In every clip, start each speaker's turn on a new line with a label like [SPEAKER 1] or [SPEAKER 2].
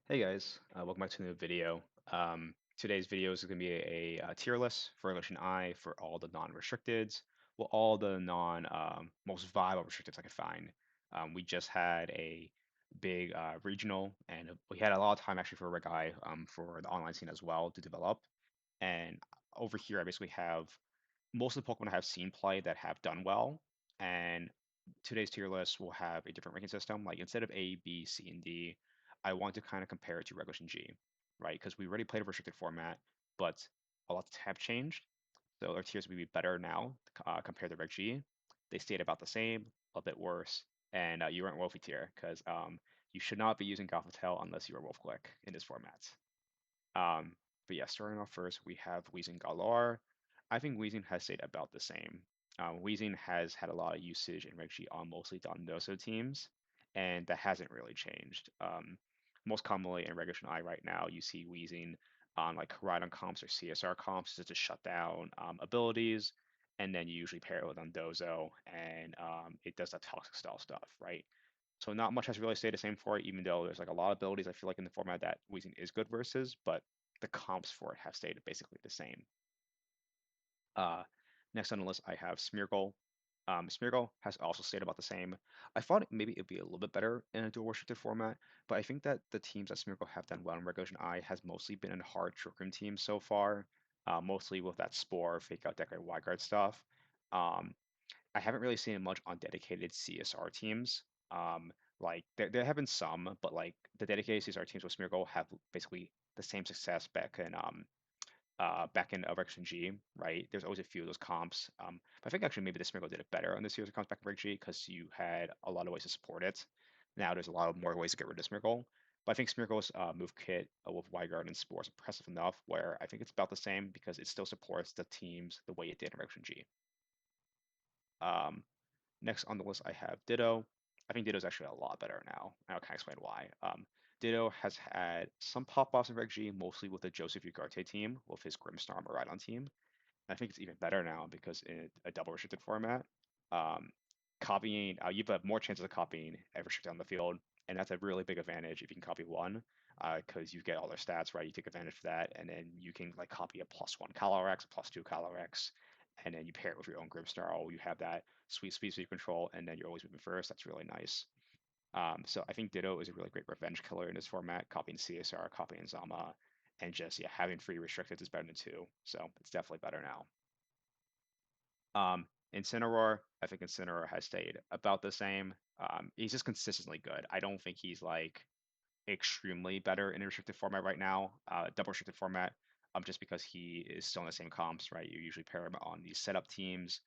[SPEAKER 1] Hey guys, welcome back to a new video. Today's video is going to be a tier list for Willchen I for all the non-restricteds, well, all the most viable restricteds I could find. We just had a big regional, and we had a lot of time actually for Reg I for the online scene as well to develop. And over here, I basically have most of the Pokemon I have seen play that have done well, and today's tier list will have a different ranking system. Like instead of A, B, C, and D, I want to kind of compare it to Regulation G, right? Because we already played a restricted format, but a lot have changed. So our tiers will be better now compared to Reg G. They stayed about the same, a bit worse, and you weren't Wolfie tier because you should not be using Gothitelle unless you are Wolf Click in this format. Um, but yeah, starting off first, we have Weezing Galar. I think Weezing has stayed about the same. Weezing has had a lot of usage in Reg on mostly Dondoso teams, and that hasn't really changed. Most commonly in Regulation I right now, you see Weezing on like Rhydon comps or CSR comps to shut down abilities, and then you usually pair it with Dondozo, and it does that toxic style stuff, right? So not much has really stayed the same for it, even though there's like a lot of abilities I feel like in the format that Weezing is good versus, but the comps for it have stayed basically the same. Uh, Next on the list, I have Smeargle. Smeargle has also stayed about the same. I thought maybe it'd be a little bit better in a dual restricted format, but I think that the teams that Smeargle have done well in Regulation I has mostly been in hard Trick Room teams so far, mostly with that Spore, Fake Out, Decorate, Wildguard stuff. Um, I haven't really seen it much on dedicated CSR teams. Like there have been some, but like the dedicated CSR teams with Smeargle have basically the same success back in Rex G, right? There's always a few of those comps. But I think actually maybe the Smeargle did it better on the series of comps back in Rex G because you had a lot of ways to support it. Now there's a lot of more ways to get rid of Smeargle. But I think Smeargle's move kit with Wyguard and Spore is impressive enough where I think it's about the same because it still supports the teams the way it did in Rex G. Um, Next on the list, I have Ditto. I think Ditto is actually a lot better now. I'll kind of explain why. Ditto has had some pop-offs in Reg G, mostly with the Joseph Ugarte team, with his Grimstar and Rhydon team. I think it's even better now because in a double restricted format, um, copying, you have more chances of copying every restricted on the field, and that's a really big advantage if you can copy one, because you get all their stats, right? You take advantage of that, and then you can like copy a +1 Calyrex, a +2 Calyrex, and then you pair it with your own Grimstar. Oh, you have that sweet speed control, and then you're always moving first. That's really nice. So I think Ditto is a really great revenge killer in this format, copying CSR, copying Zama, and just yeah, having free restricted is better than two. So it's definitely better now. Incineroar, I think Incineroar has stayed about the same. He's just consistently good. I don't think he's like extremely better in a restricted format right now, double restricted format, just because he is still in the same comps, right? You usually pair him on these setup teams,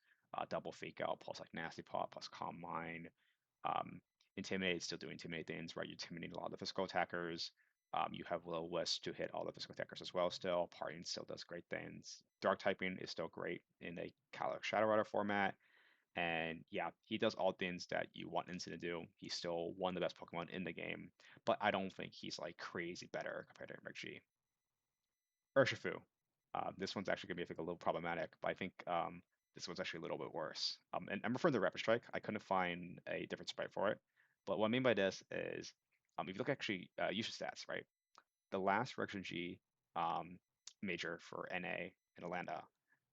[SPEAKER 1] double fake out plus like nasty paw plus calm mind. Um, Intimidate still doing intimidate things, right? You're intimidating a lot of the physical attackers. You have Will Wisp to hit all the physical attackers as well still. Parting still does great things. Dark typing is still great in the Calyx Shadow Rider format. And yeah, he does all things that you want Incin to do. He's still one of the best Pokemon in the game, but I don't think he's like crazy better compared to Mrg. Urshifu. This one's actually gonna be I think a little problematic, but I think this one's actually a little bit worse. And I'm referring to Rapid Strike. I couldn't find a different sprite for it, but what I mean by this is, if you look actually usage stats, right? The last Rection G um, major for NA in Atlanta,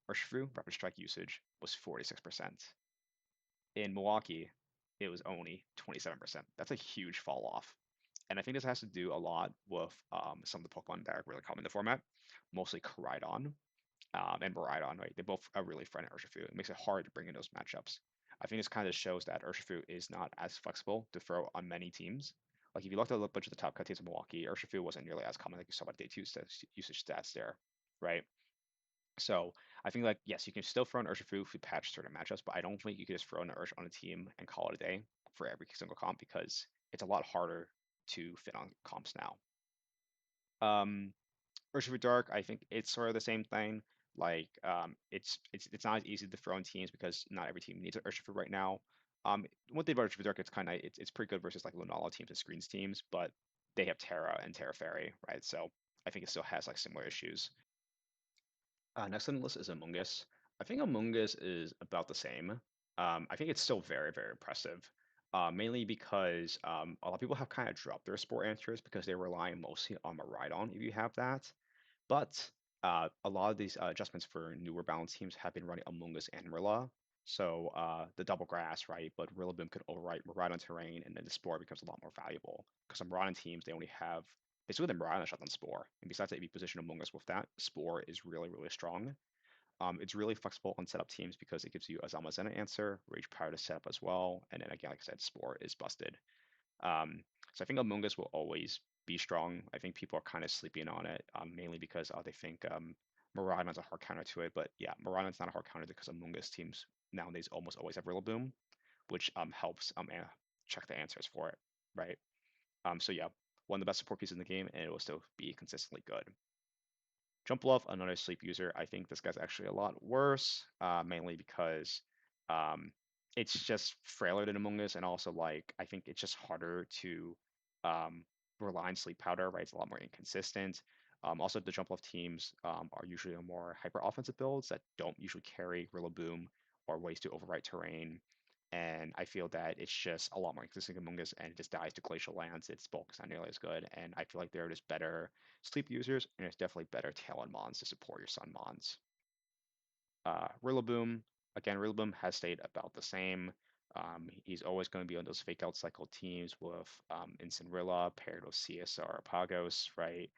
[SPEAKER 1] Urshifu Rapid Strike usage was 46%. In Milwaukee, it was only 27%. That's a huge fall off. And I think this has to do a lot with some of the Pokemon that are really common in the format, mostly Koraidon and Miraidon, right? They both are really friendly Urshifu. It makes it hard to bring in those matchups. I think this kind of shows that Urshifu is not as flexible to throw on many teams. Like if you looked at a bunch of the top cut teams in Milwaukee, Urshifu wasn't nearly as common like you saw about day two usage stats there, right? So I think like yes, you can still throw an Urshifu if you patch certain matchups, but I don't think you can just throw an Ursh on a team and call it a day for every single comp because it's a lot harder to fit on comps now. Um, Urshifu Dark, I think it's sort of the same thing. Like it's not as easy to throw in teams because not every team needs an Urshifu right now. One thing about Urshifu Dark, it's pretty good versus like Lunala teams and Screens teams, but they have Terra and Terra Fairy, right? So I think it still has like similar issues. Next on the list is Amongus. I think Amongus is about the same. I think it's still very, very impressive. mainly because a lot of people have kind of dropped their sport answers because they're relying mostly on Maridon if you have that. But a lot of these adjustments for newer balance teams have been running Amongus and Rilla. So the double grass, right? But Rillaboom could overwrite Maridon terrain, and then the Spore becomes a lot more valuable. Because on Maridon teams, they only have basically the Maridon shot on Spore. And besides that, if you position Amongus with that, Spore is really, really strong. It's really flexible on setup teams because it gives you a Zamazenta answer, Rage Power to set up as well, and then again, like I said, Spore is busted. Um, so I think Among Us will always be strong. I think people are kind of sleeping on it, mainly because they think Miraidon's a hard counter to it. But yeah, Miraidon's not a hard counter because Among Us teams nowadays almost always have Rillaboom, which helps check the answers for it, right? So yeah, one of the best support pieces in the game, and it will still be consistently good. Jump Love, another sleep user. I think this guy's actually a lot worse, mainly because um, it's just frailer than Among Us, and also like I think it's just harder to um, rely on sleep powder, right? It's a lot more inconsistent. Also, the Jump Love teams are usually more hyper offensive builds that don't usually carry Rillaboom or ways to overwrite terrain. And I feel that it's just a lot more consistent among us, and it just dies to Glacial Lance. Its bulk is not nearly as good, and I feel like they're just better sleep users, and it's definitely better Talon Mons to support your Sun Mons. Rillaboom, again, Rillaboom has stayed about the same. He's always going to be on those fake out cycle teams with Incinirilla paired with CSR Pagos, right?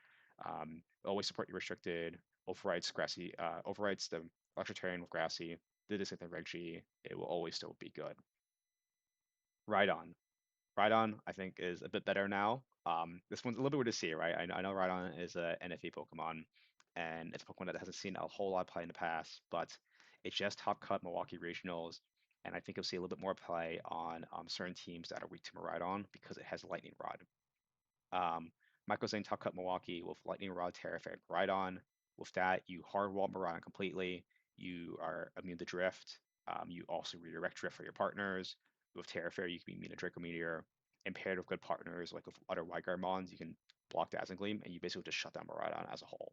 [SPEAKER 1] Always support your restricted, overrides grassy, overrides the electric terrain with grassy, did this with the Reg G, it will always still be good. Rhydon. Rhydon, I think, is a bit better now. This one's a little bit weird to see, right? I know Rhydon is a NFE Pokemon, and it's a Pokemon that hasn't seen a whole lot of play in the past, but it's just top cut Milwaukee Regionals, and I think you'll see a little bit more play on certain teams that are weak to Rhydon because it has Lightning Rod. Michael's saying top cut Milwaukee with Lightning Rod, Terra Fairy, Rhydon. With that, you hard wall Rhydon completely. You are immune to Drift. You also redirect Drift for your partners. With Terra Fairy, you can be immune to Draco Meteor. And paired with good partners, like with other Wyguard Mons, you can block Dazzling Gleam, and you basically just shut down Miraidon as a whole.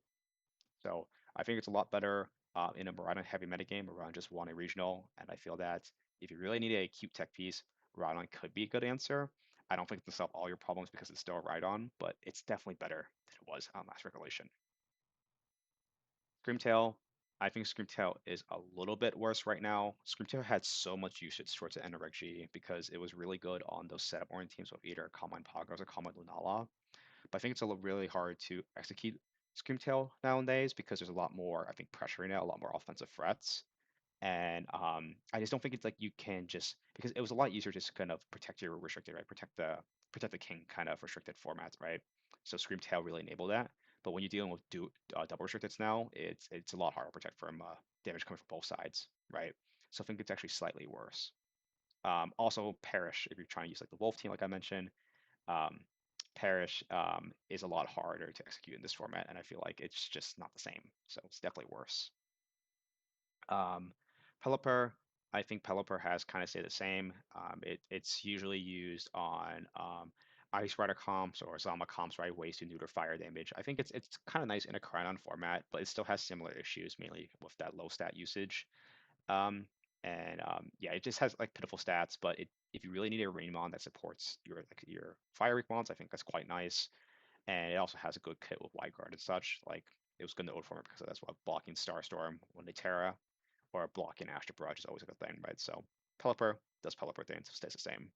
[SPEAKER 1] So I think it's a lot better in a Miraidon heavy metagame. Miraidon just won a regional, and I feel that if you really need a cute tech piece, Rhydon could be a good answer. I don't think it's solve all your problems because it's still a Rhydon, but it's definitely better than it was on last regulation. Screamtail, I think Screamtail is a little bit worse right now. Screamtail had so much usage towards the end of Reg G because it was really good on those setup oriented teams with either Combine Pogos or Combine Lunala. But I think it's a little really hard to execute Screamtail nowadays because there's a lot more, I think, pressure in it, a lot more offensive threats. And I just don't think it's like you can just because it was a lot easier just to kind of protect your restricted, right? Protect the king kind of restricted formats, right? So Screamtail really enabled that. But when you're dealing with double restricteds now, it's a lot harder to protect from damage coming from both sides, right? So I think it's actually slightly worse. Also, Perish, if you're trying to use like the Wolf team, like I mentioned, um, Perish is a lot harder to execute in this format, and I feel like it's just not the same. So it's definitely worse. Um, Peliper, I think Peliper has kind of stayed the same. It's usually used on Ice Rider comps or Zama comps, right? Ways to neuter fire damage. I think it's kind of nice in a Cryonon format, but it still has similar issues, mainly with that low stat usage. Um, yeah, it just has like pitiful stats, but if you really need a Rainmon that supports your fire weak mons, I think that's quite nice. And it also has a good kit with Wide Guard and such. Like it was good in the old format because that's what blocking Starstorm when they Terra or blocking Astral Barrage is always a good thing, right? So Pelipper does Pelipper things, stays the same.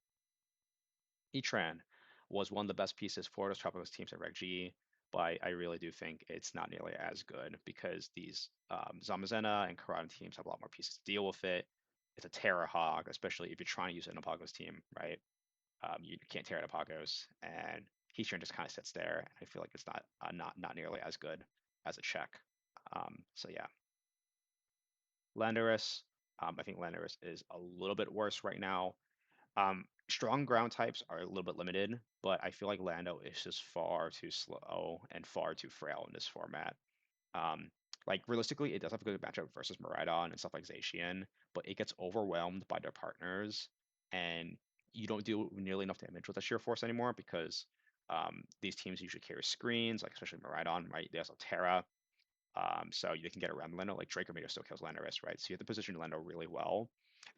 [SPEAKER 1] Etran was one of the best pieces for those Tropicals teams at Reg G, but I really do think it's not nearly as good because these Zamazenta and Karate teams have a lot more pieces to deal with it. It's a Terra Hog, especially if you're trying to use it in a Pagos team, right? You can't tear it a Pagos, and Heatran just kind of sits there. And I feel like it's not nearly as good as a check. So yeah, Landorus. I think Landorus is a little bit worse right now. Strong ground types are a little bit limited, but I feel like Lando is just far too slow and far too frail in this format. Um, like realistically, it does have a good matchup versus Miraidon and stuff like Zacian, but it gets overwhelmed by their partners, and you don't do nearly enough damage with the sheer force anymore because these teams usually carry screens, like especially Miraidon, right? They also Terra, so they can get around Lando. Like Draco Meteor still kills Landorus, right? So you have to position Lando really well,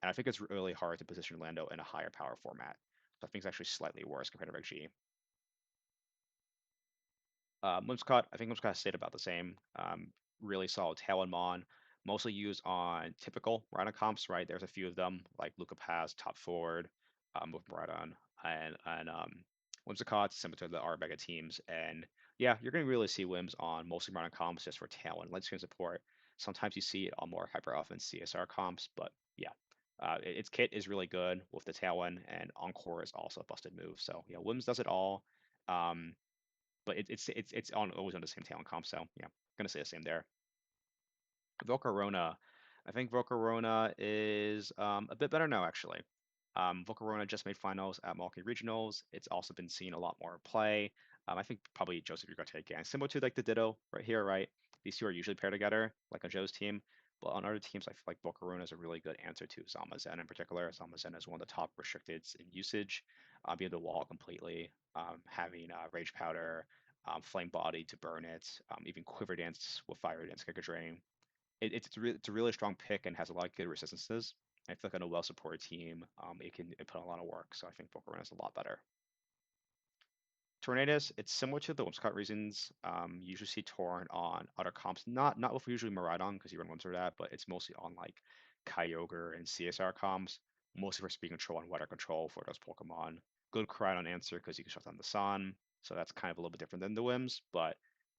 [SPEAKER 1] and I think it's really hard to position Lando in a higher power format. So I think it's actually slightly worse compared to Reg G. Whimsicott, I think Whimsicott stayed about the same. Really solid tail and Mon, mostly used on typical Rhino comps, right? There's a few of them, like Luca Paz, top forward, with Moradon, and Whimsicott, similar to the Arbega teams. And yeah, you're going to really see Whims on mostly Rhino comps just for tail and light screen support. Sometimes you see it on more hyper offense CSR comps, but yeah. Its kit is really good with the Tailwind, and Encore is also a busted move. So yeah, Whims does it all. Um, but it's on always on the same talent comp. So yeah, gonna say the same there. Vacorona, I think Vacorona is a bit better now actually. Vacorona just made finals at Milwaukee Regionals. It's also been seen a lot more play. I think probably Joseph, you're gonna take again, similar to like the Ditto right here, right? These two are usually paired together, like on Joe's team. But on other teams, I feel like Vacorona is a really good answer to Zamazen in particular. Zamazen is one of the top restricteds in usage, being able to wall completely, having Rage Powder, Flame Body to burn it, even Quiver Dance with Fire Dance, Kick a Drain. It's a really strong pick and has a lot of good resistances. I feel like on a well-supported team, it put a lot of work. So I think Pokémon is a lot better. Tornadoes, it's similar to the Whimsicott reasons. You usually see Torrent on other comps, not with usually Miraidon because you run Whims or that, but it's mostly on like Kyogre and CSR comps, mostly for speed control and weather control for those Pokemon. Good Koraidon answer because you can shut down the sun, so that's kind of a little bit different than the Whims, but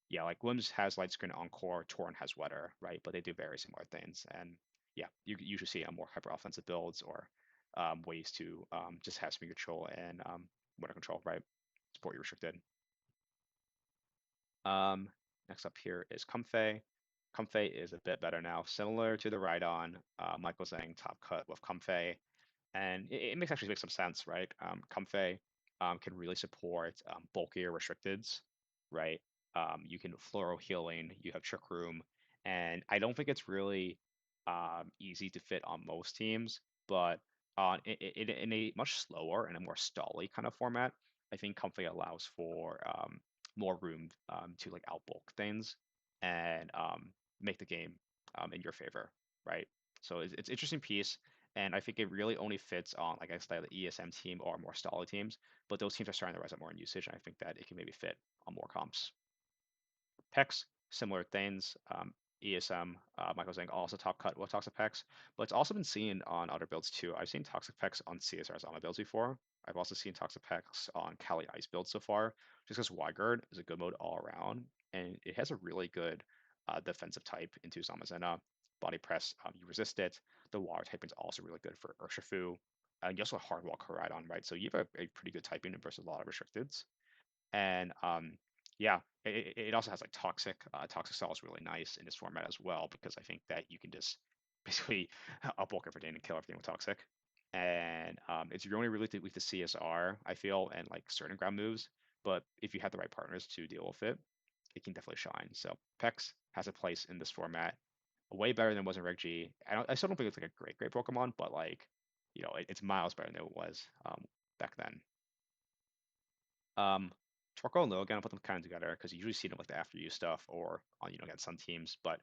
[SPEAKER 1] yeah, like Whims has light screen Encore, Torrent has weather, right? But they do very similar things, and yeah, you usually see a more hyper offensive builds or ways to just have speed control and weather control, right? Support you restricted. Um, Next up here is Comfey. Comfey is a bit better now, similar to the Rhydon. Michael saying top cut with Comfey, and it makes actually makes some sense, right? Comfey can really support bulkier restricteds, right? You can floral healing, you have Trick Room, and I don't think it's really easy to fit on most teams, but in a much slower and a more stally kind of format, I think Comfey allows for more room to like outbulk things and make the game in your favor, right? So it's interesting piece, and I think it really only fits on like I said the ESM team or more stally teams, but those teams are starting to rise up more in usage, and I think that it can maybe fit on more comps. Pex, similar things. ESM, Michael saying also top cut with Toxic Pex, but it's also been seen on other builds too. I've seen Toxic Pex on CSR's Zama builds before. I've also seen Toxic Pex on Cali Ice builds so far, just because Wyguard is a good mode all around, and it has a really good defensive type into Zamazenta. Body Press, you resist it. The water type is also really good for Urshifu. And you also have Hardwall Koraidon, right? So you have a pretty good typing versus a lot of restricteds. And yeah, it also has like toxic. Toxic Cell is really nice in this format as well because I think that you can just basically upbulk everything and kill everything with toxic. And it's only really weak to CSR, I feel, and like certain ground moves. But if you have the right partners to deal with it, it can definitely shine. So Pex has a place in this format, way better than it was in Reg G. I still don't think it's like a great Pokemon, but like, it's miles better than it was back then. Um, Torkoal and Logan, I put them kind of together because you usually see them like the after use stuff or on against some teams. But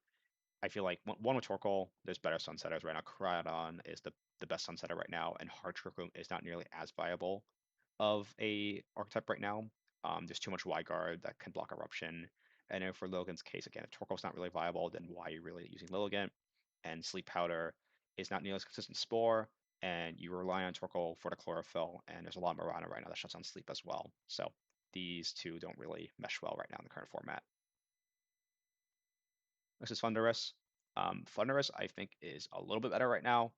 [SPEAKER 1] I feel like one with Torkoal, there's better Sunsetters right now. Koraidon is the best Sunsetter right now, and Hard Trick Room is not nearly as viable of a archetype right now. There's too much Guard that can block Eruption. And then for Logan's case, again, if Torkoal's not really viable, then why are you really using Lilligant? And Sleep Powder is not nearly as consistent Spore, and you rely on Torkoal for the Chlorophyll, and there's a lot of Morana right now that shuts down Sleep as well. So these two don't really mesh well right now in the current format. This is Thunderous. Thunderous, I think, is a little bit better right now,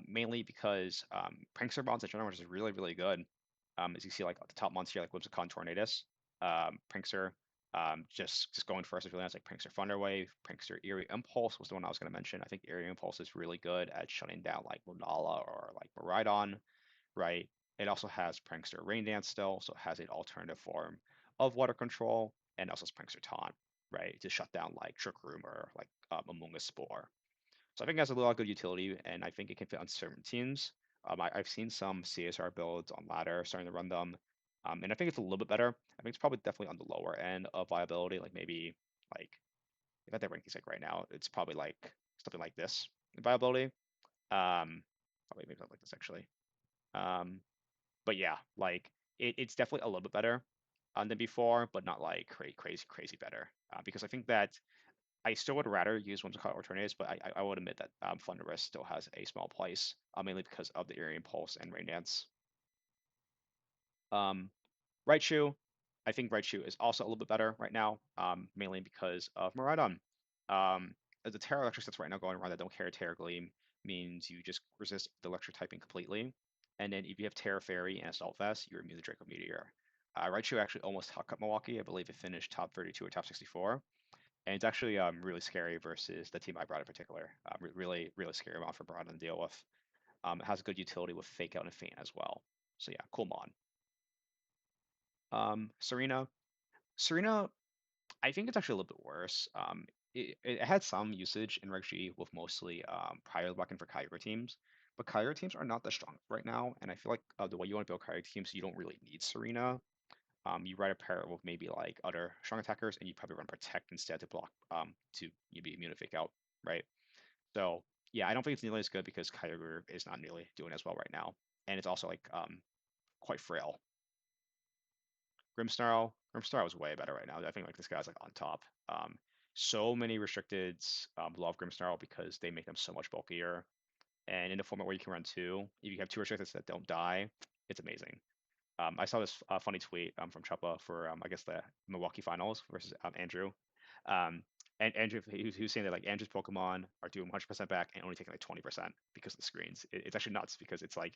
[SPEAKER 1] mainly because Prankster Bonds in general is really, really good. As you see, like the top monster, like Whimsicott Tornadus, Prankster, just going first is really nice, like Prankster Thunderwave, Prankster Eerie Impulse was the one I was going to mention. I think Eerie Impulse is really good at shutting down like Lunala or like Miraidon, right? It also has Prankster Rain Dance still, so it has an alternative form of water control, and also has Prankster Taunt, right, to shut down like Trick Room or like Amongus Spore. So I think it has a lot of good utility, and I think it can fit on certain teams. I've seen some CSR builds on ladder starting to run them, and I think it's a little bit better. I think it's probably definitely on the lower end of viability, like maybe like if I had the rankings like right now, it's probably like something like this in viability. Probably maybe something like this actually. Um, But yeah, like it's definitely a little bit better than before, but not like crazy better. Because I think that I still would rather use Whimsicott or Tornadoes, but I would admit that Thunderwave still has a small place, mainly because of the Aerial Pulse and Rain Dance. Um, Raichu, I think Raichu is also a little bit better right now, mainly because of Miraidon. The Terra Electrics that's right now going around that don't carry Terra Gleam means you just resist the electric typing completely. And then if you have Terra Fairy and Assault Vest, you're immune to Draco Meteor. Raichu actually almost cut Milwaukee. I believe it finished top 32 or top 64. And it's actually really scary versus the team I brought in particular. Really scary amount for Miraidon to deal with. It has good utility with Fake Out and Feint as well. So yeah, cool mon. Serena. Serena, I think it's actually a little bit worse. It had some usage in Reg G with mostly prior blocking for Kyogre teams, but Kyogre teams are not the strongest right now, and I feel like the way you want to build Kyogre teams, you don't really need Serena. You rather pair it with maybe like other strong attackers, and you probably run Protect instead to block to you be immune to Fake Out, right? So yeah, I don't think it's nearly as good because Kyogre is not nearly doing as well right now, and it's also like quite frail. Grimstar was way better right now. I think like this guy's like on top. So many restricteds love Grimstar because they make them so much bulkier. And in the format where you can run two, if you have two restricteds that don't die, it's amazing. I saw this funny tweet from Chuppa for I guess the Milwaukee Finals versus Andrew. Um, and Andrew, he was saying that like Andrew's Pokemon are doing 100% back and only taking like 20% because of the screens. It's actually nuts because it's like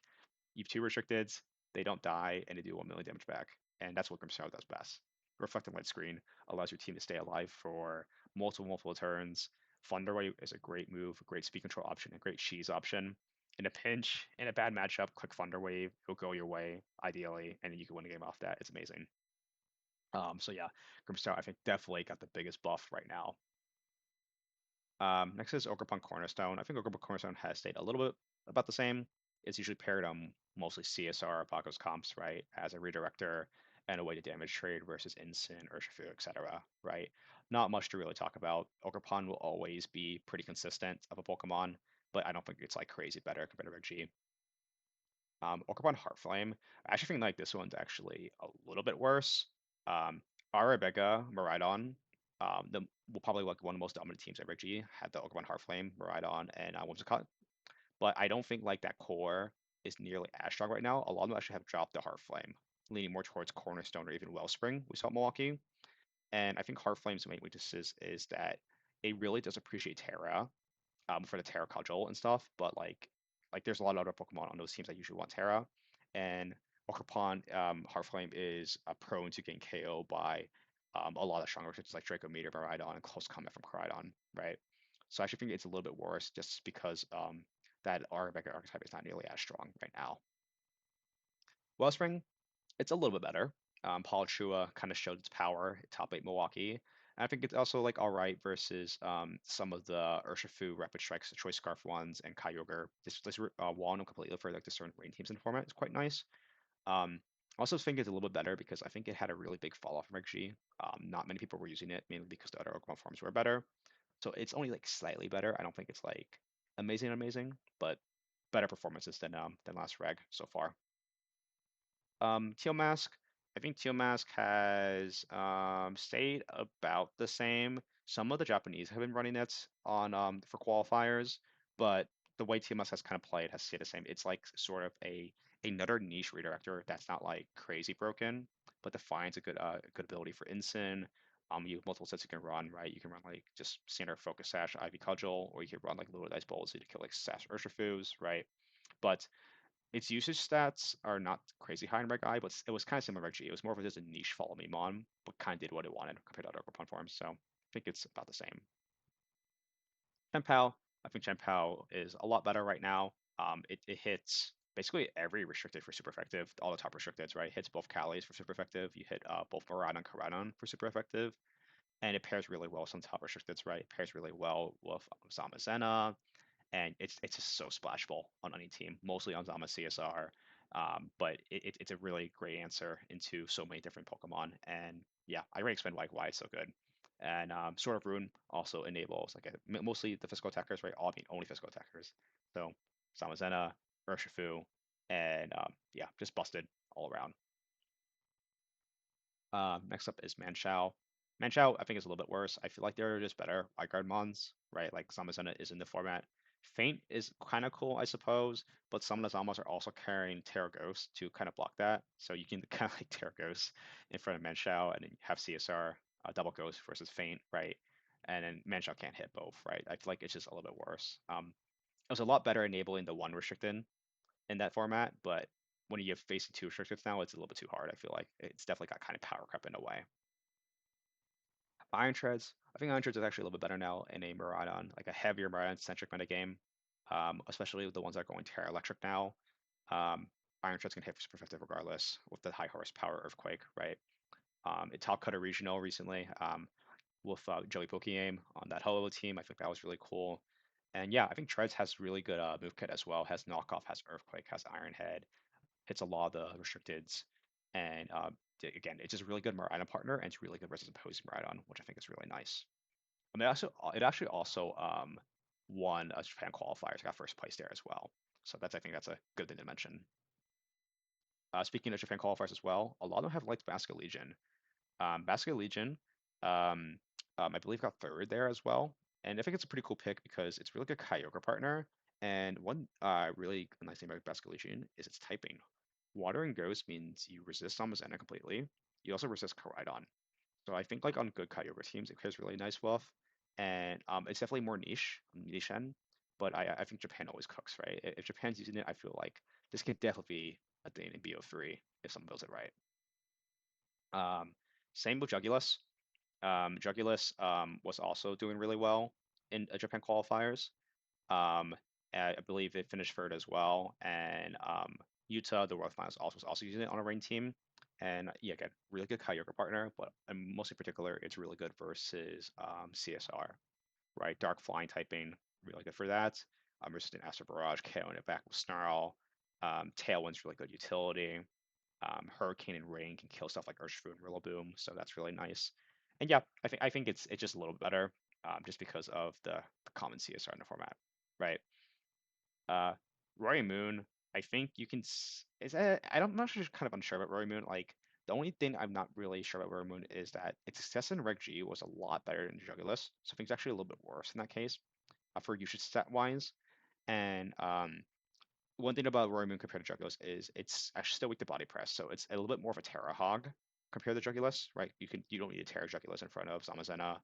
[SPEAKER 1] you have two restricteds, they don't die, and they do 1 million damage back. And that's what Grimstar does best. Reflecting Light Screen allows your team to stay alive for multiple turns. Thunderwave is a great move, a great speed control option, a great cheese option. In a pinch, in a bad matchup, click Thunderwave, it'll go your way, ideally, and then you can win a game off that. It's amazing. So yeah, Grimstar, I think, definitely got the biggest buff right now. Next is Okapon Cornerstone. I think Okapon Cornerstone has stayed a little bit about the same. It's usually paired on mostly CSR, Paco's comps, right, as a redirector and a way to damage trade versus Incin, Urshifu, etc. Right? Not much to really talk about. Okapon will always be pretty consistent of a Pokemon, but I don't think it's like crazy better compared to Reggie. Okapon Heartflame. I actually think like this one's actually a little bit worse. Arabega, Miraidon, the will probably like one of the most dominant teams at Reggie had the Okapon Heartflame, Miraidon, and Whimsicott. But I don't think like that core is nearly as strong right now. A lot of them actually have dropped the Heartflame, leaning more towards Cornerstone or even Wellspring. We saw at Milwaukee, and I think Heartflame's main weaknesses is that it really does appreciate Terra, for the Terra Cudgel and stuff, but like there's a lot of other Pokemon on those teams that usually want Terra, and Okapon Heartflame is prone to getting KO by a lot of stronger such like Draco Meteor, Miraidon, and close combat from Koraidon, right? So I actually think it's a little bit worse just because that Arabica archetype is not nearly as strong right now. Wellspring, it's a little bit better. Paulchua kind of showed its power at top 8 Milwaukee. And I think it's also like all right versus some of the Urshifu Rapid Strikes, the Choice Scarf ones, and Kyogre. This one completely for like the certain rain teams in the format is quite nice. I also think it's a little bit better because I think it had a really big fall off from XG. Not many people were using it, mainly because the other Pokemon forms were better. So it's only like slightly better. I don't think it's like amazing, but better performances than last reg so far. Tmask, I think Tmask has stayed about the same. Some of the Japanese have been running it on for qualifiers, but the way Tmask has kind of played has stayed the same. It's like sort of another niche redirector that's not like crazy broken, but defines a good ability for Incin. You have multiple sets you can run, right? You can run like just standard Focus Sash, Ivy Cudgel, or you can run like Little Dice Ballsy to kill like Sash Urshifus, right? But its usage stats are not crazy high in Reg I, but it was kind of similar to Reg G. It was more of just a niche follow me mon, but kind of did what it wanted compared to other Pokemon forms. So I think it's about the same. Chien-Pao, I think Chien-Pao is a lot better right now. It hits basically every restricted for super effective, all the top restricteds, right? It hits both Calis for super effective. You hit both Morana and Karanon for super effective. And it pairs really well with some top restricteds, right? It pairs really well with Zamazenta, and it's just so splashable on any team, mostly on Zama CSR. But it's a really great answer into so many different Pokemon, and yeah, I already explained why it's so good. And Sword of Rune also enables like mostly the physical attackers, right? All I mean only physical attackers. So Zamazenta, Urshifu, and yeah, just busted. all around. Next up is Manchow. Manchow, I think, is a little bit worse. I feel like they're just better Guard mons, right? Like Zamazenta is in the format. Faint is kind of cool, I suppose, but some of the Zamos are also carrying Terra Ghost to kind of block that. So you can kind of like Terra Ghost in front of Manchow and then have CSR double Ghost versus Faint, right? And then Manchow can't hit both, right? I feel like it's just a little bit worse. It was a lot better enabling the one restricted in that format, but when you're facing two restrictions now, it's a little bit too hard. I feel like it's definitely got kind of power creep in a way. Iron Treads, I think Iron Treads is actually a little bit better now in a Miraidon, like a heavier Miraidon-centric metagame, especially with the ones that are going Terra Electric now. Iron Treads can hit super effective regardless with the high horsepower Earthquake, right? It top cut a regional recently with Joey Pokieaim on that Hollow team. I think that was really cool. And yeah, I think Treads has really good move kit as well. Has knockoff, has Earthquake, has Iron Head, hits a lot of the restricteds, and again, it's just a really good Miraidon partner, and it's really good versus opposing Miraidon, which I think is really nice. I mean, it actually also won a Japan qualifiers, got first place there as well. So I think that's a good thing to mention. Speaking of Japan qualifiers as well, a lot of them have liked Bas Legion. Bas Legion, I believe, got third there as well, and I think it's a pretty cool pick because it's a really good Kyogre partner. And one really nice thing about Bas Legion is its typing. Water and Ghost means you resist Zamazenta completely. You also resist Koraidon. So I think like on good Kyogre teams, it plays really nice with, and it's definitely more niche end. But I think Japan always cooks, right? If Japan's using it, I feel like this could definitely be a thing in BO3 if someone builds it right. Same with Jugulus. Jugulus was also doing really well in Japan qualifiers. Um, I believe it finished third as well, and Utah, the World Finals, also was also using it on a rain team. And yeah, again, really good Kyogre partner, but most in particular, it's really good versus CSR, right? Dark Flying typing, really good for that. Resistant Astro Barrage, KOing it back with Snarl. Tailwind's really good utility. Hurricane and Rain can kill stuff like Urshifu and Rillaboom, so that's really nice. And yeah, I think it's just a little bit better, just because of the common CSR in the format, right? Uh, Roy Moon, I think you can. Is that I'm not sure, kind of unsure about Roy Moon. Like the only thing I'm not really sure about Roy Moon is that its success in Reg G was a lot better than Jugulus, so I think it's actually a little bit worse in that case, for usage stat wise. And one thing about Roy Moon compared to Jugulus is it's actually still weak to body press, so it's a little bit more of a Terra Hog compared to Jugulus, right? You don't need to Terra Jugulus in front of Zamazenta,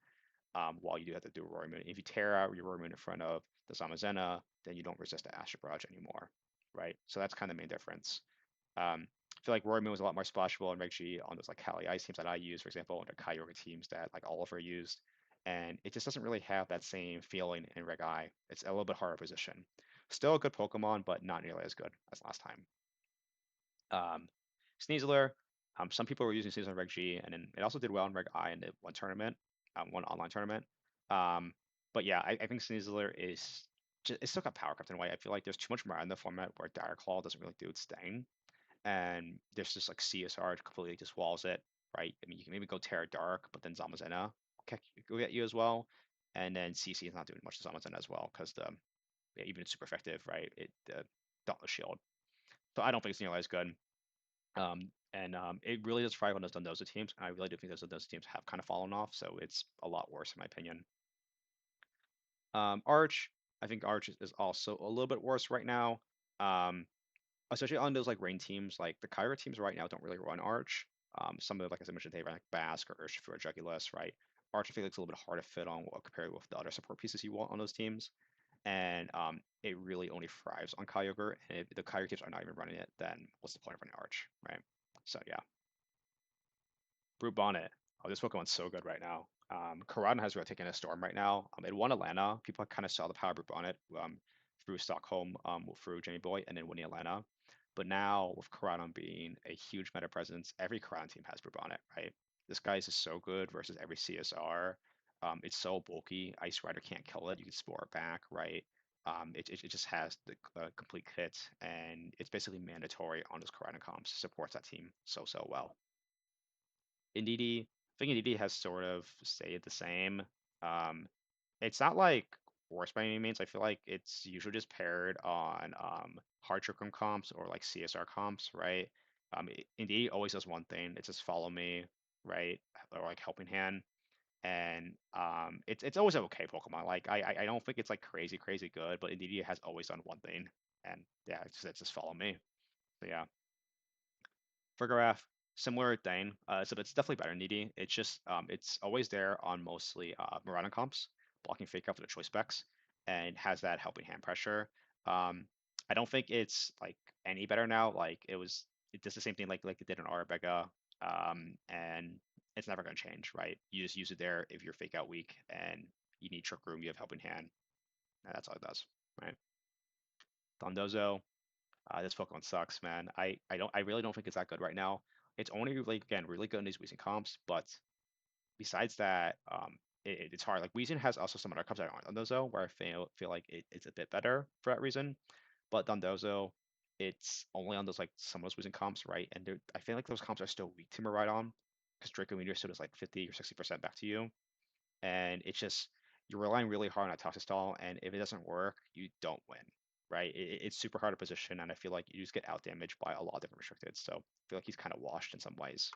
[SPEAKER 1] while you do have to do a Roy Moon. If you tear out your Roy Moon in front of the Zamazenta, then you don't resist the Astro Barrage anymore, right? So that's kind of the main difference. I feel like Roy Moon was a lot more splashable in Reg G on those like Cali Ice teams that I use, for example, and the Kyogre teams that like Oliver used. And it just doesn't really have that same feeling in Reg I. It's a little bit harder position. Still a good Pokemon, but not nearly as good as last time. Um, Sneasler, some people were using Sneasler in Reg G, and then it also did well in Reg I in the one tournament, one online tournament. Um, but yeah, I think Sneasler is just, it's still got power crept in a way. I feel like there's too much Mara in the format where Dire Claw doesn't really do its thing, and there's just like CSR completely just walls it, right? I mean, you can maybe go Terra Dark, but then Zamazenta go get you as well, and then CC is not doing much to Zamazenta as well because the even it's super effective, right? It Dauntless Shield. So I don't think it's nearly as good. And it really does thrive on those Dondozo teams. And I really do think those Dondozo teams have kind of fallen off, so it's a lot worse in my opinion. Arch, I think Arch is also a little bit worse right now. Um, Especially on those like rain teams, like the Kyra teams right now don't really run Arch. Some of, like as I mentioned, they run like Bask or Urshifu or Jugulus, right? Arch I feel like it's a little bit hard to fit on compared with the other support pieces you want on those teams. And it really only thrives on Kyogre. And if the Kyogre teams are not even running it, then what's the point of running Arch, right? So yeah. Brute Bonnet. Oh, this Pokemon's so good right now. Karan has really taken a storm right now. It won Atlanta. People kind of saw the power of Brute Bonnet through Stockholm, through Jamie Boy, and then winning Atlanta. But now with Karan being a huge meta presence, every Karan team has Brute Bonnet, right? This guy is just so good versus every CSR. It's so bulky. Ice Rider can't kill it. You can spore it back, right? It just has the complete kit, and it's basically mandatory on those Karan comps. Supports that team so well. Indi, I think Indi has sort of stayed the same. Um, it's not like worse by any means. I feel like it's usually just paired on hard trickum comps or like CSR comps, right? Indeed always does one thing. It's just follow me, right? Or like helping hand. And it's always an okay Pokemon. Like I don't think it's like crazy good, but Indeed has always done one thing. And yeah, it's just follow me. So yeah. Fargraph, similar thing. So it's definitely better than Needy. It's just it's always there on mostly Morana comps, blocking fake out for the choice specs, and has that helping hand pressure. Um, I don't think it's like any better now. Like it does the same thing like it did in Arabega, and it's never gonna change, right? You just use it there if you're fake out weak and you need trick room, you have helping hand, and that's all it does, right? Dondozo, this Pokemon sucks, man. I really don't think it's that good right now. It's only like again really good in these Weezing comps, but besides that, it's hard. Like Weezing has also some other comps that aren't Dondozo, where I feel like it's a bit better for that reason. But Dondozo, it's only on those like some of those Weezing comps, right? And I feel like those comps are still weak to Miraidon because Draco Meteor still does like 50 or 60% back to you, and it's just you're relying really hard on a Toxic Stall, and if it doesn't work, you don't win, right? It's super hard to position, and I feel like you just get out damaged by a lot of different restricted. So I feel like he's kind of washed in some ways.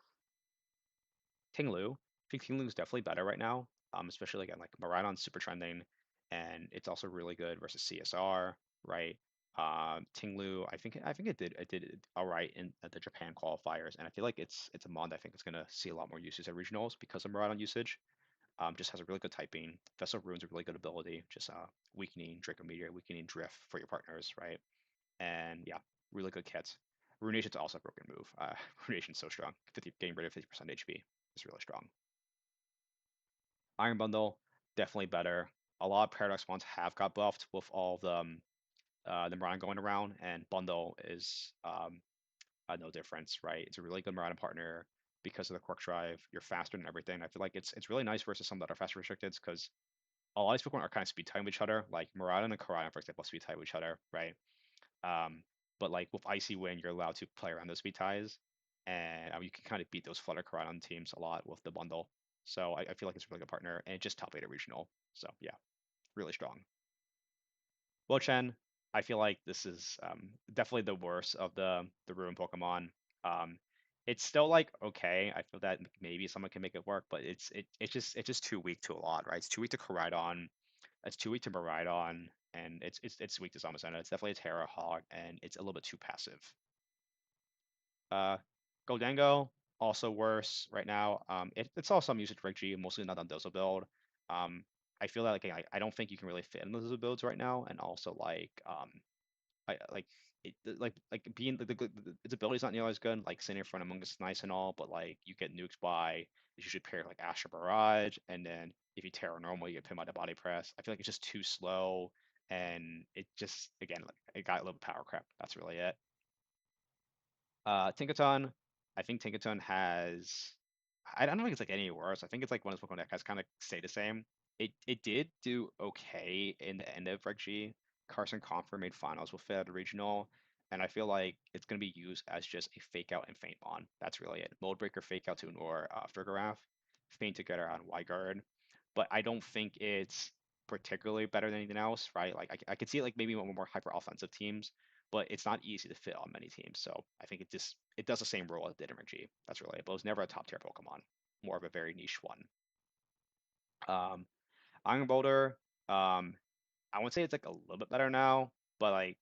[SPEAKER 1] Tinglu, I think Tinglu is definitely better right now, especially again like Miraidon's super trending, and it's also really good versus CSR, right? Tinglu, I think it did all right in at the Japan qualifiers, and I feel like it's a mod I think it's gonna see a lot more usage at regionals because of Miraidon usage. Just has a really good typing. Vessel Rune's a really good ability, just weakening Draco Meteor, weakening Drift for your partners, right? And yeah, really good kits. Runation's also a broken move. Runation's so strong. 50, getting rid of 50% HP is really strong. Iron Bundle, definitely better. A lot of Paradox ones have got buffed with all the Mirana going around, and Bundle is no difference, right? It's a really good Mirana partner because of the Quark Drive. You're faster than everything. I feel like it's really nice versus some that are faster restricted because a lot of these Pokemon are kind of speed type with each other. Like Murata and Karan, for example, speed type with each other, right? Um, but like with Icy Wind, you're allowed to play around those speed ties, and you can kind of beat those Flutter Karan teams a lot with the bundle. So I feel like it's a really good partner, and it just top 8 at regional. So yeah, really strong. Willchen, I feel like this is definitely the worst of the Ruin Pokemon. Um, it's still like okay. I feel that maybe someone can make it work, but it's just too weak to a lot, right? It's too weak to Koraidon. It's too weak to Miraidon, and it's weak to Zamazenta. It's definitely a Terra Hog, and it's a little bit too passive. Uh, Goldango also worse right now. It's also some usage for G, mostly not on Dozo build. Um, I feel that like I don't think you can really fit in those builds right now, and also I like like being its ability is not nearly as good. Like sitting in front of Amongus is nice and all, but like you get nuked by you should pair like Astral Barrage, and then if you Terra normal, you get pinned by the body press. I feel like it's just too slow, and it just again like it got a little power crap. That's really it. Tinkaton, I think Tinkaton has. I don't think it's like any worse. I think it's like one of those Pokemon that has kind of stayed the same. It did do okay in the end of Reg G. Carson Confer made finals with it at the regional, and I feel like it's going to be used as just a fake out and feint on. That's really it. Mold Breaker fake out to ignore Fargraph, feint together on Wyguard. But I don't think it's particularly better than anything else, right? Like I could see like maybe one more hyper offensive teams, but it's not easy to fit on many teams. So I think it does the same role as did in G. That's really it. But it was never a top tier Pokemon, more of a very niche one. Um, Iron Boulder, I would say it's like a little bit better now, but like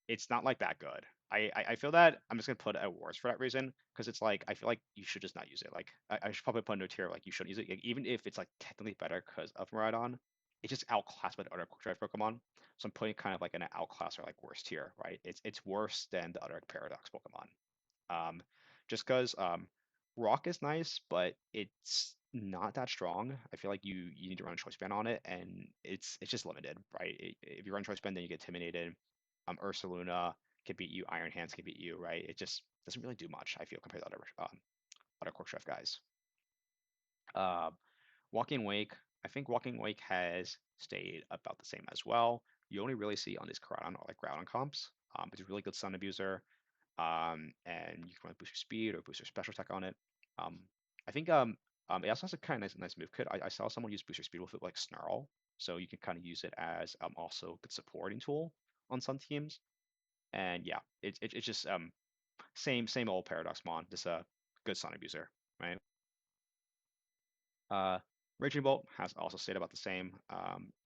[SPEAKER 1] it's not like that good. I feel that I'm just gonna put it at worse for that reason because it's like I feel like you should just not use it. Like I should probably put into a tier like you shouldn't use it, like, even if it's like technically better because of Miraidon. It's just outclassed by the other Quick Drive Pokemon, so I'm putting kind of like in an outclass or like worst tier, right? It's worse than the other Paradox Pokemon. Um, just because Rock is nice, but it's not that strong. I feel like you need to run a choice band on it, and it's just limited, right? If you run choice band, then you get intimidated. Ursaluna can beat you, Iron Hands can beat you, right? It just doesn't really do much, I feel, compared to other Quick Chef guys. Uh, Walking Wake, I think Walking Wake has stayed about the same as well. You only really see on these Groudon or like Groudon comps. It's a really good Sun Abuser, and you can run boost your speed or boost your special attack on it. Um, I think it also has a kind of nice move kit. I saw someone use booster speed with it like Snarl, so you can kind of use it as also a good supporting tool on some teams. And yeah, it's just same old Paradox Mon, just a good Sun abuser, right? Uh, Raging Bolt has also stayed about the same.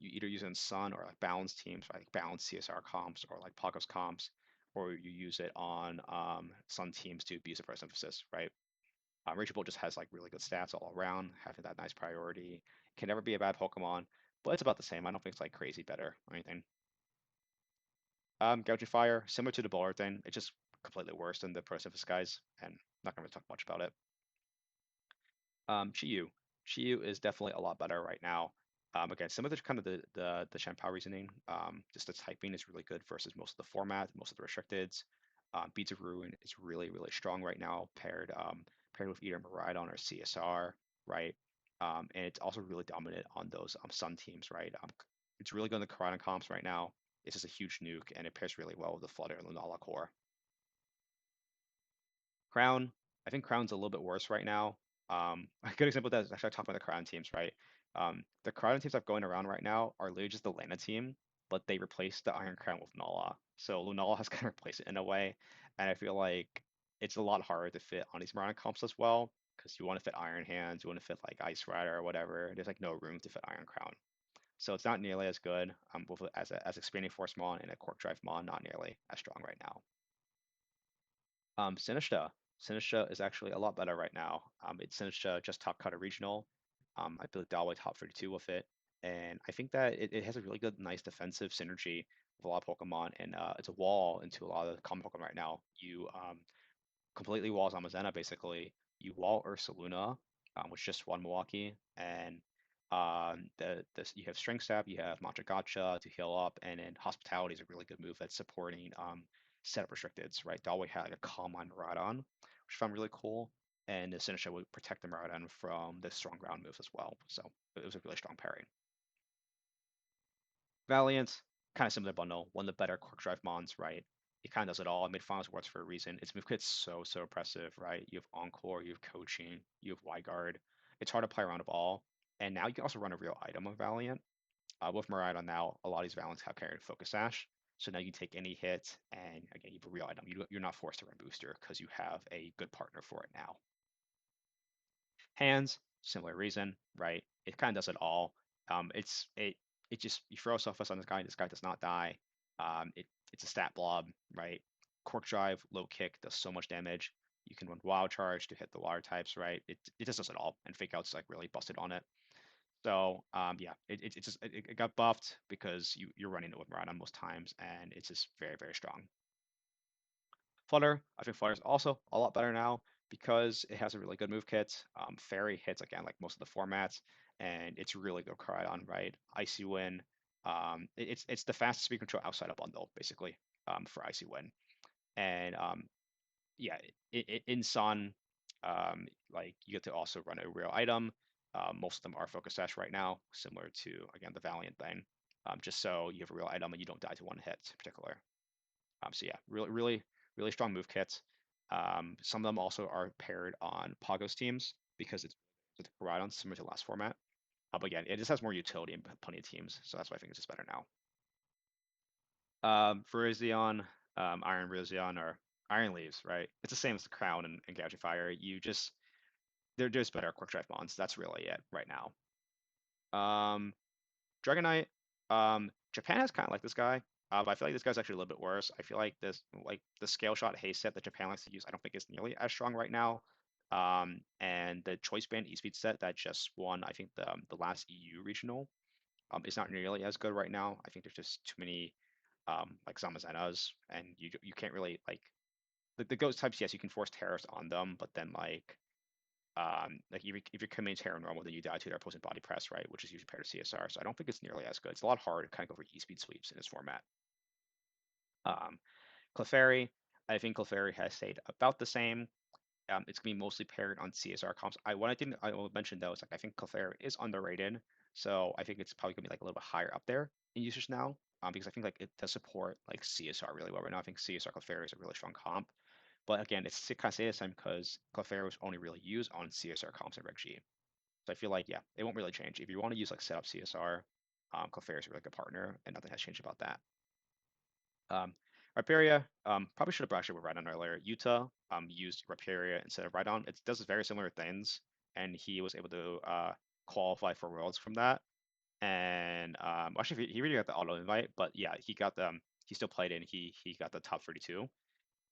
[SPEAKER 1] You either use it in Sun or like balanced teams, right? Like balanced CSR comps or like Pogos comps, or you use it on Sun teams to abuse it for emphasis, right? Raging Bolt just has like really good stats all around, having that nice priority. Can never be a bad Pokemon, but it's about the same. I don't think it's like crazy better or anything. Gouging Fire, similar to the Boulder thing, it's just completely worse than the Process guys, and not gonna really talk much about it. Chiyu. Chiyu is definitely a lot better right now. Again, some of the kind of the Shanpao reasoning, just the typing is really good versus most of the format, most of the restricteds. Beads of Ruin is really strong right now, paired with either Miraidon or CSR, right? And it's also really dominant on those Sun teams, right? It's really good in the Karan comps right now. It's just a huge nuke, and it pairs really well with the Flutter and Lunala core. Crown, I think Crown's a little bit worse right now. A good example of that is actually I talked about the Crown teams, right? The Crown teams that are going around right now are literally just the Lana team, but they replaced the Iron Crown with Nala. So Lunala has kind of replaced it in a way, and I feel like it's a lot harder to fit on these Morana comps as well, because you want to fit Iron Hands, you want to fit like Ice Rider or whatever. There's like no room to fit Iron Crown. So it's not nearly as good both as expanding Force Mon and a Cork Drive Mon, not nearly as strong right now. Sinistcha. Sinistcha is actually a lot better right now. It's Sinistcha just top cut a regional. I believe Dalway top 32 with it. And I think that it has a really good, nice defensive synergy with a lot of Pokemon. And it's a wall into a lot of the common Pokemon right now. You completely walls Amazena basically. You wall Ursaluna, which just won Milwaukee, and you have Strength Stab, you have Mantra Gotcha to heal up, and then Hospitality is a really good move that's supporting setup restricteds, right? Dalway had like a Calm Mind Miraidon, which I found really cool, and the Sinistcha would protect the Miraidon from the Strong Ground move as well. So it was a really strong pairing. Valiant, kind of similar bundle, one of the better quick drive mons, right? It kind of does it all. Mid finals works for a reason. Its move kit's so impressive, right? You have Encore, you have Coaching, you have Wyguard. It's hard to play around a ball. And now you can also run a real item of Valiant. With Miraidon now, a lot of these Valiants have carried Focus Sash. So now you can take any hit, and again, you have a real item. You're not forced to run Booster because you have a good partner for it now. Hands, similar reason, right? It kind of does it all. It just you throw Sophos on this guy does not die. It's a stat blob, right? Cork Drive, low kick does so much damage. You can run Wild Charge to hit the water types, right? It just does it all, and Fake Out's like really busted on it. So yeah, it got buffed because you're running it with Morana most times, and it's just very strong. Flutter, I think Flutter is also a lot better now because it has a really good move kit. Fairy hits again like most of the formats, and it's really good Cryon, right? Icy Wind. It's the fastest speed control outside of bundle basically for Icy Wind, and yeah, in Sun, like you get to also run a real item. Most of them are focus sash right now, similar to again the Valiant thing. Just so you have a real item and you don't die to one hit in particular. So yeah, really strong move kits. Some of them also are paired on Pogos teams because it's right on similar to the last format. But again, it just has more utility in plenty of teams, so that's why I think it's just better now. Virizion, Iron Virizion, or Iron Leaves, right? It's the same as the Crown and Gouging Fire. They're just better quick drive mons. That's really it right now. Dragonite, Japan has kind of like this guy. But I feel like this guy's actually a little bit worse. I feel like the scale shot haste set that Japan likes to use, I don't think is nearly as strong right now. And the choice band e-speed set that just won, I think the last EU regional, is not nearly as good right now. I think there's just too many like Zamazenas, and you can't really like the ghost types. Yes, you can force terrors on them, but then like if you're committing terror normal, then you die to their opposing body press, right? Which is usually paired to CSR. So I don't think it's nearly as good. It's a lot harder to kind of go for e-speed sweeps in this format. Clefairy, I think Clefairy has stayed about the same. It's gonna be mostly paired on CSR comps. I will mention though is like I think Clefairy is underrated, so I think it's probably gonna be like a little bit higher up there in users now. Because I think like it does support like CSR really well right now. I think CSR Clefairy is a really strong comp. But again, it's kind of say the same because Clefairy was only really used on CSR comps in Reg G. So I feel like yeah, it won't really change. If you want to use like setup CSR, Clefairy is a really good partner, and nothing has changed about that. Um, Rhyperior, probably should have brushed it with Rhydon earlier. Utah used Rhyperior instead of Rhydon. It does very similar things, and he was able to qualify for Worlds from that. And actually, he really got the auto invite, but yeah, he got the he still played it. And he got the top 32.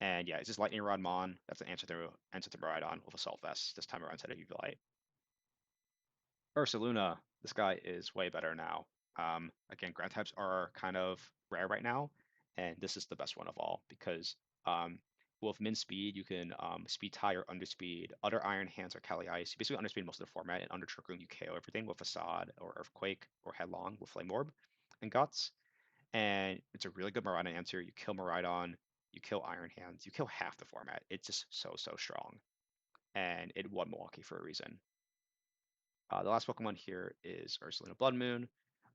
[SPEAKER 1] And yeah, it's just Lightning Rod Mon. That's the answer to Rhydon with Assault Vest this time around instead of UV Light. Ursaluna, this guy is way better now. Again, ground types are kind of rare right now, and this is the best one of all because um, with min speed, you can speed tie or underspeed other Iron Hands or Cali Ice. You basically underspeed most of the format, and under Trick Room, you KO everything with Facade or Earthquake or Headlong with Flame Orb and Guts. And it's a really good Morana answer. You kill Miraidon, you kill Iron Hands, you kill half the format. It's just so strong, and it won Milwaukee for a reason. The last Pokemon here is Ursaluna Blood Moon.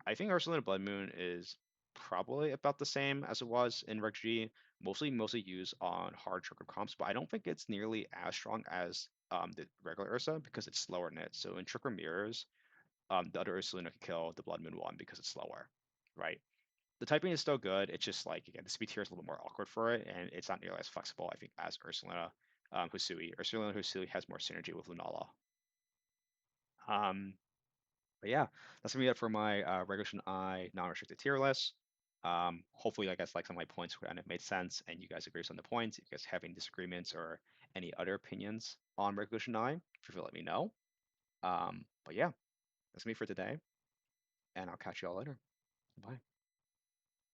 [SPEAKER 1] I think Ursaluna Blood Moon is probably about the same as it was in Reg G, mostly used on hard trigger comps, but I don't think it's nearly as strong as the regular Ursa because it's slower in it. So in Trigger Mirrors, the other Ursaluna can kill the Blood Moon one because it's slower, right? The typing is still good. It's just like again, the speed tier is a little more awkward for it, and it's not nearly as flexible, I think, as Ursaluna Husui. Ursaluna Husui has more synergy with Lunala. Um, But yeah, that's gonna be it for my Regulation I non-restricted tier list. Hopefully, I guess like some of my points kind of made sense, and you guys agree on the points. If you guys have any disagreements or any other opinions on Regulation I, feel free to let me know. But yeah, that's me for today, and I'll catch you all later. Bye.